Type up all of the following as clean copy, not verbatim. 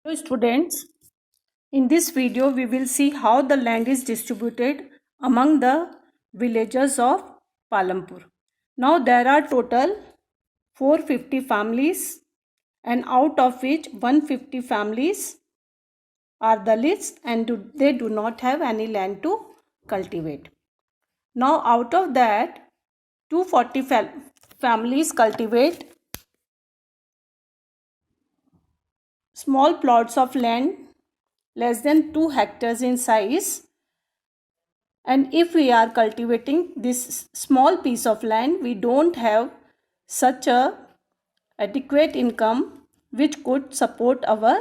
Hello students, in this video we will see how the land is distributed among the villagers of Palampur. Now there are total 450 families and out of which 150 families are Dalits and they do not have any land to cultivate. Now out of that 240 families cultivate small plots of land less than 2 hectares in size, and if we are cultivating this small piece of land we don't have such a adequate income which could support our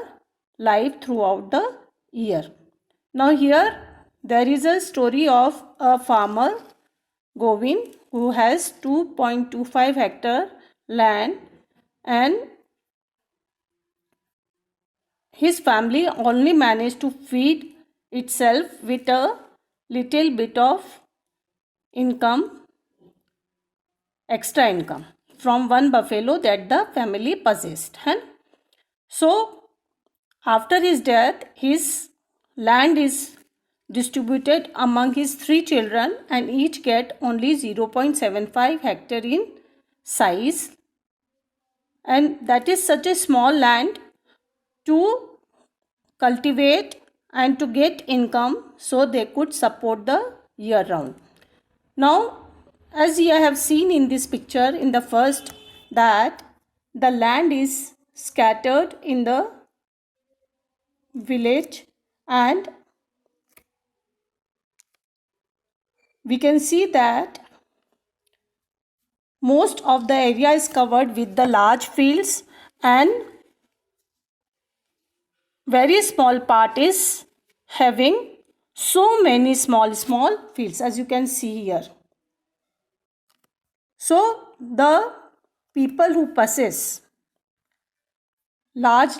life throughout the year. Now here there is a story of a farmer Govind who has 2.25 hectare land, and his family only managed to feed itself with a little bit of income, extra income from one buffalo that the family possessed. So after his death, his land is distributed among his 3 children and each get only 0.75 hectare in size, and that is such a small land to cultivate and to get income so they could support the year round. Now as you have seen in this picture in the first, that the land is scattered in the village and we can see that most of the area is covered with the large fields and very small part is having so many small fields, as you can see here. So the people who possess large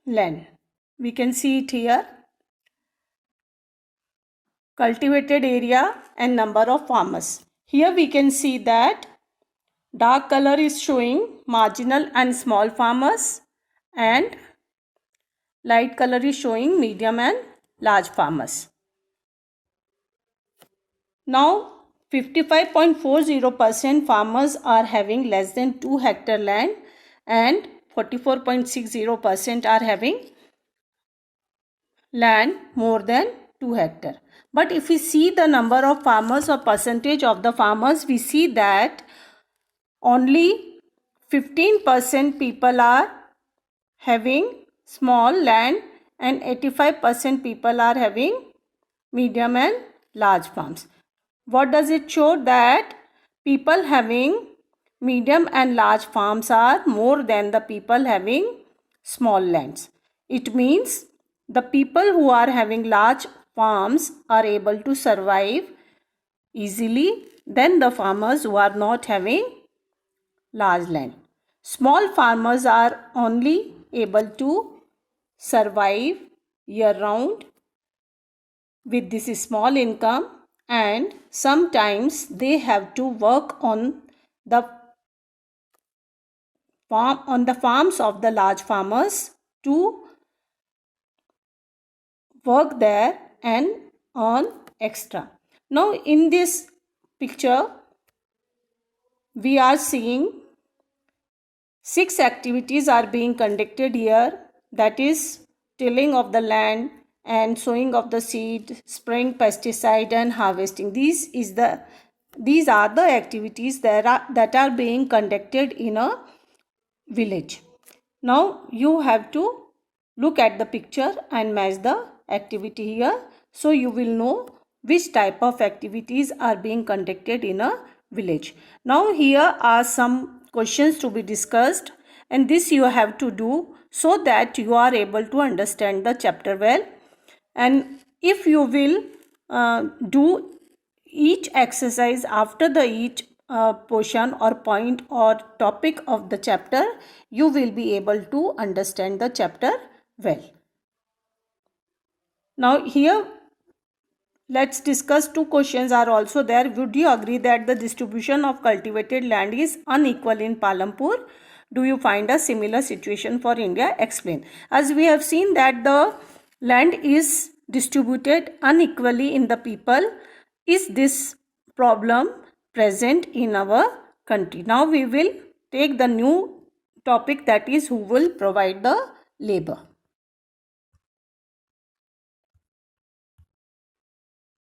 land, we can see it here, cultivated area and number of farmers. Here we can see that dark color is showing marginal and small farmers and light color is showing medium and large farmers. Now 55.40% farmers are having less than 2 hectare land and 44.60% are having land more than 2 hectare. But if we see the number of farmers or percentage of the farmers, we see that only 15% people are having small land and 85% people are having medium and large farms. What does it show? That people having medium and large farms are more than the people having small lands. It means the people who are having large farms are able to survive easily than the farmers who are not having large land. Small farmers are only able to survive year round with this small income, and sometimes they have to work on the farms of the large farmers to work there and earn extra. Now in this picture we are seeing 6 activities are being conducted here, that is tilling of the land and sowing of the seed, spraying pesticide and harvesting. These are the activities that are being conducted in a village. Now you have to look at the picture and match the activity here, so you will know which type of activities are being conducted in a village. Now here are some questions to be discussed, and this you have to do so that you are able to understand the chapter well. And if you will do each exercise after the each portion or point or topic of the chapter, you will be able to understand the chapter well. Now here let's discuss two questions are also there. Would you agree that the distribution of cultivated land is unequal in Palampur? Do you find a similar situation for India? Explain. As we have seen that the land is distributed unequally in the people, is this problem present in our country? Now we will take the new topic, that is who will provide the labor.